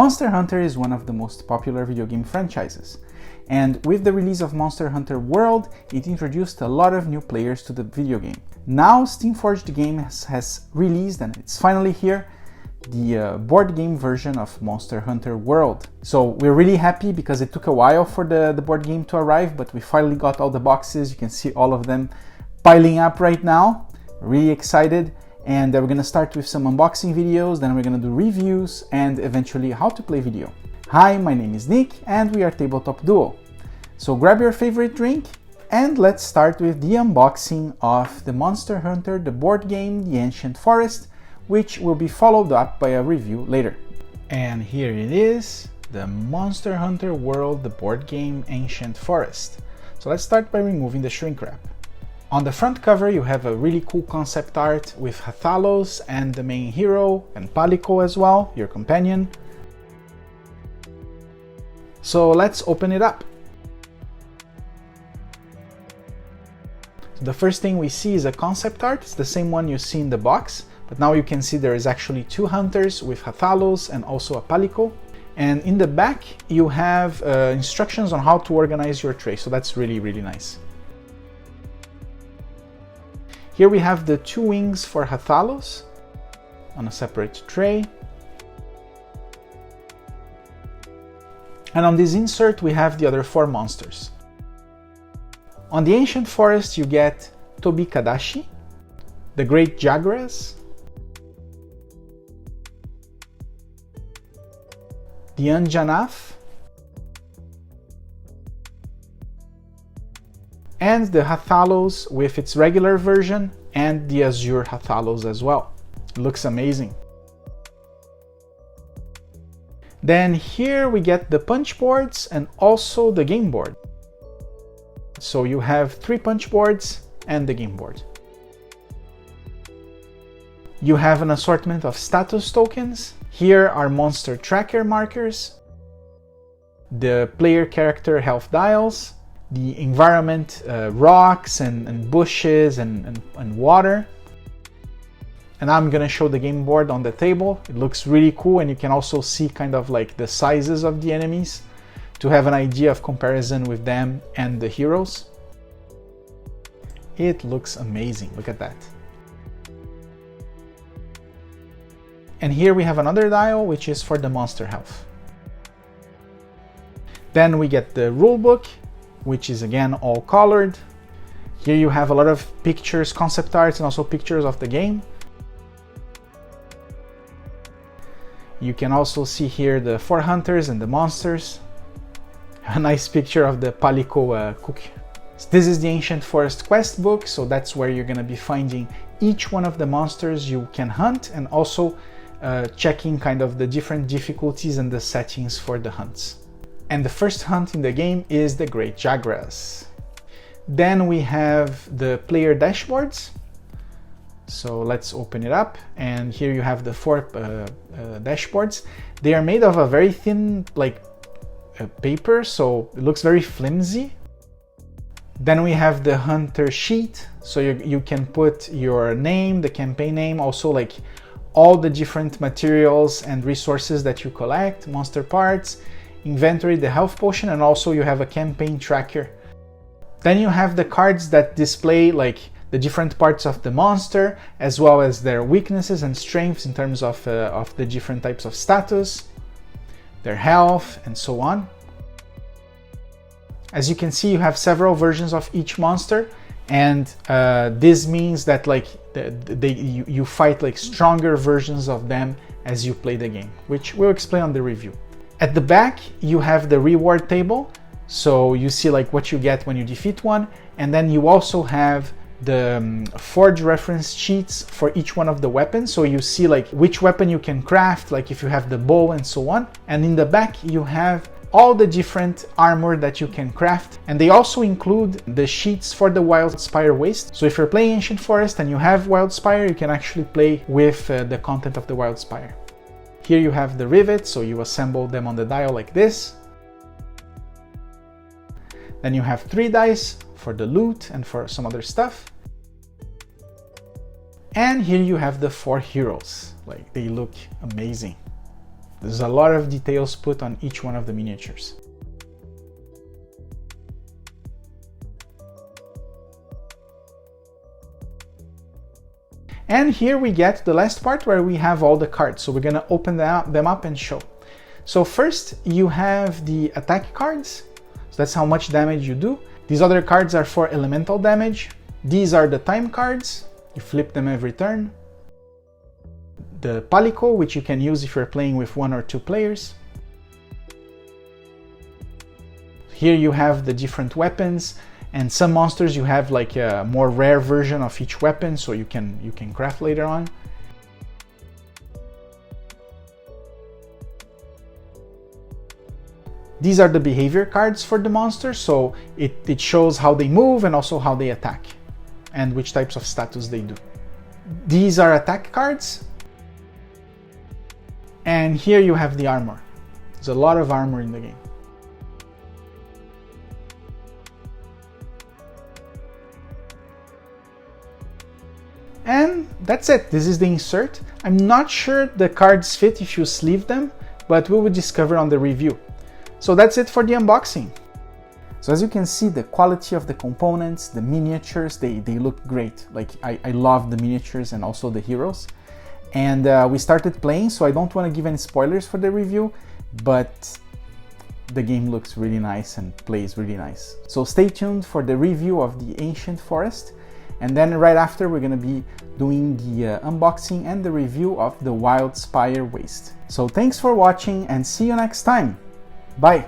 Monster Hunter is one of the most popular video game franchises, and with the release of Monster Hunter World, it introduced a lot of new players to the video game. Now Steamforged game has released, and it's finally here, the board game version of Monster Hunter World. So we're really happy because it took a while for the board game to arrive, but we finally got all the boxes. You can see all of them piling up right now. Really excited. And we're gonna start with some unboxing videos, then we're gonna do reviews, and eventually how to play video. Hi, my name is Nick, and we are Tabletop Duo. So grab your favorite drink, and let's start with the unboxing of the Monster Hunter, the board game, The Ancient Forest, which will be followed up by a review later. And here it is, the Monster Hunter World, the board game, Ancient Forest. So let's start by removing the shrink wrap. On the front cover, you have a really cool concept art with Hathalos and the main hero, and Palico as well, your companion. So let's open it up. So the first thing we see is a concept art. It's the same one you see in the box, but now you can see there is actually two hunters with Hathalos and also a Palico. And in the back, you have instructions on how to organize your tray. So that's really, really nice. Here we have the two wings for Hathalos on a separate tray. And on this insert we have the other four monsters. On the Ancient Forest you get Tobikadashi, the Great Jagras, the Anjanath, and the Hathalos with its regular version and the Azure Hathalos as well. It looks amazing. Then here we get the punch boards and also the game board. So you have 3 punch boards and the game board. You have an assortment of status tokens. Here are monster tracker markers, the player character health dials, the environment, rocks and bushes and water. And I'm gonna show the game board on the table. It looks really cool, and you can also see kind of like the sizes of the enemies to have an idea of comparison with them and the heroes. It looks amazing, look at that. And here we have another dial, which is for the monster health. Then we get the rulebook, which is again all colored. Here you have a lot of pictures, concept arts, and also pictures of the game. You can also see here the 4 hunters and the monsters. A nice picture of the Palico cook. This is the Ancient Forest quest book, so that's where you're gonna be finding each one of the monsters you can hunt, and also checking kind of the different difficulties and the settings for the hunts. And the first hunt in the game is the Great Jagras. Then we have the player dashboards. So let's open it up, and here you have the 4 dashboards. They are made of a very thin paper, so it looks very flimsy. Then we have the hunter sheet, so you can put your name, the campaign name, also like all the different materials and resources that you collect, monster parts, inventory, the health potion, and also you have a campaign tracker. Then you have the cards that display like the different parts of the monster, as well as their weaknesses and strengths in terms of the different types of status, their health, and so on. As you can see, you have several versions of each monster, and this means that like you fight like stronger versions of them as you play the game, which we'll explain on the review. At the back, you have the reward table, so you see like what you get when you defeat one, and then you also have the Forge reference sheets for each one of the weapons, so you see like which weapon you can craft, like if you have the bow and so on. And in the back you have all the different armor that you can craft, and they also include the sheets for the Wildspire Waste. So if you're playing Ancient Forest and you have Wildspire, you can actually play with the content of the Wildspire. Here you have the rivets, so you assemble them on the dial like this. Then you have 3 dice for the loot and for some other stuff. And here you have the 4 heroes. Like, they look amazing. There's a lot of details put on each one of the miniatures. And here we get the last part where we have all the cards. So we're gonna open them up and show. So first you have the attack cards. So that's how much damage you do. These other cards are for elemental damage. These are the time cards. You flip them every turn. The palico, which you can use if you're playing with 1 or 2 players. Here you have the different weapons, and some monsters you have like a more rare version of each weapon, so you can craft later on. These are the behavior cards for the monsters, so it shows how they move and also how they attack, and which types of status they do. These are attack cards. And here you have the armor. There's a lot of armor in the game. And that's it. This is the insert. I'm not sure the cards fit if you sleeve them, but we will discover on the review. So that's it for the unboxing. So as you can see, the quality of the components, the miniatures, they look great. Like I love the miniatures and also the heroes. And we started playing, so I don't want to give any spoilers for the review, but the game looks really nice and plays really nice. So stay tuned for the review of the Ancient Forest, and then right after we're going to be doing the unboxing and the review of the Wildspire Waste. So thanks for watching and see you next time. Bye!